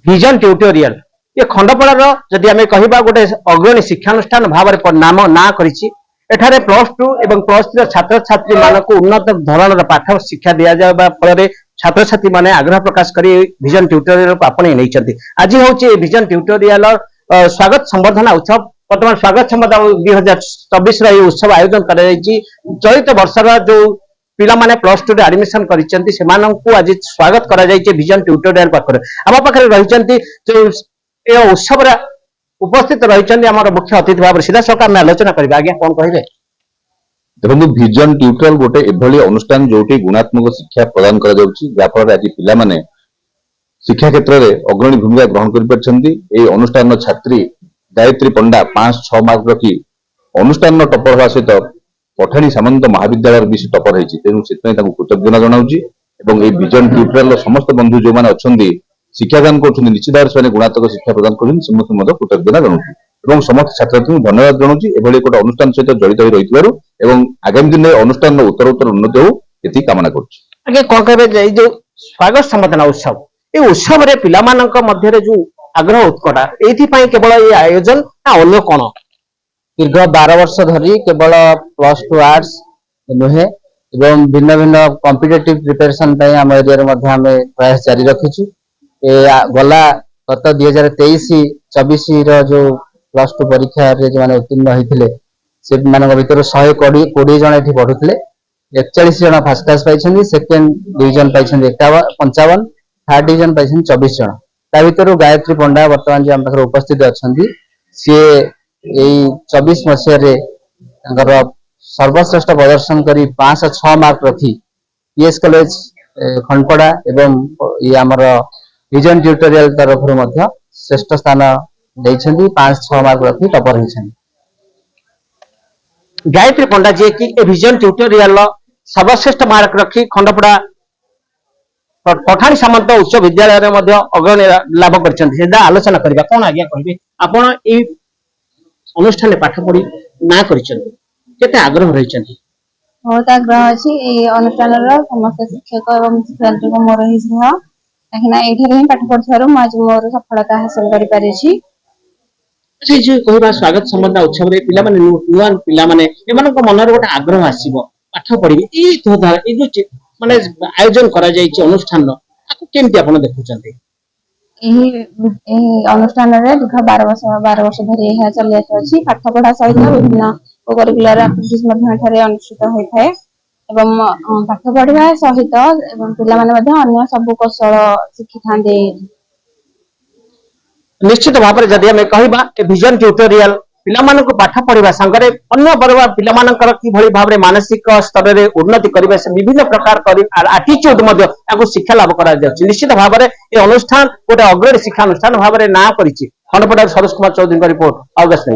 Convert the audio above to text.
Vision tutorial ये खंडपड़ार जदि आम कह गोटे अग्रणी शिक्षानुष्ठान भाव में नाम ना करी +2 एवं +3 छात्र छात्री मानक उन्नत धरण पाठ शिक्षा दि जावा फल छात्र छात्री माने आग्रह प्रकाश करी विजन ट्यूटोरियल को आपणे नहीं आज हूँ विजन ट्यूटोरियल स्वागत संवर्धना उत्सव वर्तमान स्वागत संवर्धना 2024 उत्सव आयोजन कर चलित वर्षर जो पिला माने +2 रे एडमिशन करिसेंती सेमानंकु आज स्वागत करा जायचे विजन ट्यूटोरियल पाखरे आम पाखरे रहिसेंती जो ए उत्सव रे उपस्थित रहिसेंती हमर मुख्य अतिथि भाव सीधा सका में आलोचना करबा आज्ञा कोन कहिबे देखो विजन ट्यूटोरियल गोटे एभली अनुष्ठान जोटी गुणात्मक शिक्षा प्रदान करा जाउची जाफर आज पिला माने शिक्षा क्षेत्र में अग्रणी भूमिका ग्रहण कर परछंती ए अनुष्ठान छात्री गायत्री पंडा 5-6 मार्क रखी अनुष्ठान टपर होवा सहित पठाणी सामंत महाविद्यालय भी टपर होती तेणु से कृतज्ञता जनाऊँगी और ये विजन ट्यूटोरियल समस्त बंधु जो मैंने अच्छा शिक्षादान कर निश्चित भाव से गुणात्मक शिक्षा प्रदान कर समस्त कृतज्ञता जनाऊँगी और समस्त छात्र छात्री धन्यवाद जनाऊँगी एभली गोटे अनुष्ठान सहित जड़ित हो रही आगामी दिन में अनुष्ठान उत्तर उन्नति हो ये कामना कर कौन कहे जो स्वागत संवर्धना उत्सव ये उत्सव रे पिला मानक मध्य जो आग्रह उत्कटा ये केवल ये आयोजन ना अन्य कौन दीर्घ 12 वर्ष धरी केवल +2 आर्ट्स नुहे एवं भिन्न भिन्न कॉम्पिटिटिव प्रिपरेशन आम एरिया प्रयास जारी रखीचु गला गत 2023-24 जो +2 परीक्षा जो मैंने उत्तीर्ण होते से भर 120 जन ये पढ़ुते 41 जन फर्स्ट क्लास पाई सेकेंड डिविजन पाई 55 थर्ड डिविजन पाई 24 जन ता भर गायत्री पंडा वर्तमान जो आम पाखे उपस्थित अच्छा सी 24 मसीह सर्वश्रेष्ठ प्रदर्शन करी 506 मार्क रखी पीएस कॉलेज खंडपड़ा एवं ये आमर विजन ट्यूटोरियल तरफ श्रेष्ठ स्थान देइछंती 5-6 मार्क रखी टॉपर होइछन गायत्री पंडा जी की विजन ट्यूटोरियल सर्वश्रेष्ठ मार्क रखी खंडपड़ा पठाणी सामंत उच्च विद्यालय अग्रणी लाभ कर आलोचना करबा कोन आज्ञा कहबे आपण ए अनुष्ठान पाठ पढ़ी ना करते आग्रह रही बहुत आग्रह अच्छी अनुष्ठान समस्त शिक्षक और शिक्षार्थी को मोर ही स्नेह कहीं पाठ पढ़ुवर आज मोर सफलता हासिल कर स्वागत संबंध उत्सव पिला माने नुआ पिला माने एमानक मन रे गोटे आग्रह आसीबो पाठ पढ़ी ए जो माने आयोजन करा जायछि अनुष्ठान आको केमति आपण देखुचंती अनुष्ठान दीर्घ 12 वर्ष धरी यह चली आसी पाठ पढ़ा सहित विभिन्न कोकरिकुलर एक्टिविटीज अनुष्ठित होता है एवं पाठ पढ़ा सहित पिला अन्य सब कौशल शिखि था निश्चित भाव में जदि आम कह विजन ट्यूटोरियल पिलामानक पाठ पढ़ा संगे अन्य पिलामानकर किभली भाव में मानसिक स्तर में उन्नति करबे से विभिन्न प्रकार आटिट्यूड शिक्षा लाभ करा जाउछि निश्चित भाव में ये अनुष्ठान गोटे अग्रणी शिक्षा अनुष्ठान भाव में ना करिछि खंडपड़ा सरोज कुमार चौधरी रिपोर्ट ऑगस्ट।